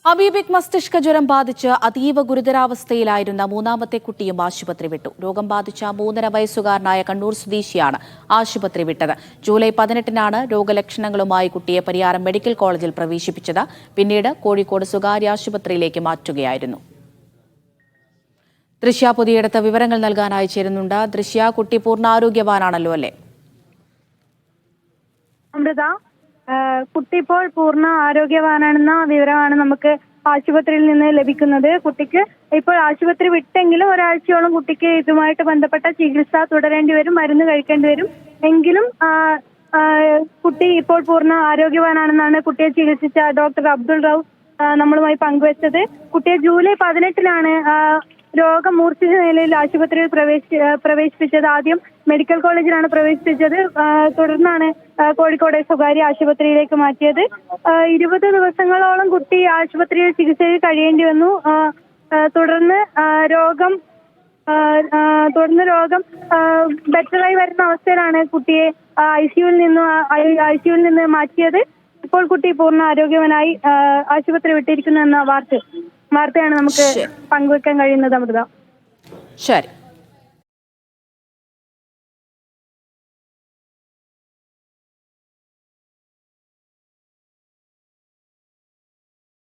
Amoebic മസ്തിഷ്ക ജ്വരം ബാധിച്ച് അതീവ ഗുരുതരാവസ്ഥയിലായിരുന്ന മൂന്നാമത്തെ കുട്ടിയും ആശുപത്രി വിട്ടു. രോഗം ബാധിച്ച 3.5 വയസ്സുകാരനായ കണ്ണൂർ സ്വദേശിയാണ് ആശുപത്രി വിട്ടത്. ജൂലൈ 18-നാണ് രോഗലക്ഷണങ്ങളുമായി കുട്ടിയെ പരിയാരം മെഡിക്കൽ കോളേജിൽ പ്രവേശിപ്പിച്ചത്. പിന്നീട് കോഴിക്കോട് സ്വകാര്യ ആശുപത്രിയിലേക്ക് മാറ്റുകയായിരുന്നു. ദൃശ്യ പുതിയടത്ത് വിവരങ്ങൾ നൽകാനായി ചേരുന്നുണ്ട്. ദൃശ്യ, കുട്ടി പൂർണ്ണാരോഗ്യവാനാണല്ലോ അല്ലേ? അമൃത, കുട്ടി ഇപ്പോൾ പൂർണ്ണ ആരോഗ്യവാനാണെന്ന വിവരമാണ് നമുക്ക് ആശുപത്രിയിൽ നിന്ന് ലഭിക്കുന്നത്. കുട്ടിക്ക് ഇപ്പോൾ ആശുപത്രി വിട്ടെങ്കിലും ഒരാഴ്ചയോളം കുട്ടിക്ക് ഇതുമായിട്ട് ബന്ധപ്പെട്ട ചികിത്സ തുടരേണ്ടി വരും, മരുന്ന് കഴിക്കേണ്ടി വരും. എങ്കിലും കുട്ടി ഇപ്പോൾ പൂർണ്ണ ആരോഗ്യവാനാണെന്നാണ് കുട്ടിയെ ചികിത്സിച്ച ഡോക്ടർ അബ്ദുൾ റൌഫ് നമ്മളുമായി പങ്കുവച്ചത്. കുട്ടിയെ ജൂലൈ 18-നാണ് രോഗം മൂർച്ഛിച്ച നിലയിൽ ആശുപത്രിയിൽ പ്രവേശിപ്പിച്ചത്. ആദ്യം മെഡിക്കൽ കോളേജിലാണ് പ്രവേശിപ്പിച്ചത്. തുടർന്നാണ് കോഴിക്കോട് സ്വകാര്യ ആശുപത്രിയിലേക്ക് മാറ്റിയത്. 20 ദിവസങ്ങളോളം കുട്ടി ആശുപത്രിയിൽ ചികിത്സയിൽ കഴിയേണ്ടി വന്നു. തുടർന്ന് രോഗം ബെറ്ററായി വരുന്ന അവസ്ഥയിലാണ് കുട്ടിയെ ഐസിയുവിൽ നിന്ന് മാറ്റിയത്. ഇപ്പോൾ കുട്ടി പൂർണ്ണ ആരോഗ്യവാനായി ആശുപത്രി വിട്ടിരിക്കുന്നു എന്ന വാർത്തയാണ് നമുക്ക് പങ്കുവെക്കാൻ കഴിയുന്നത്. അമൃത, ശരി.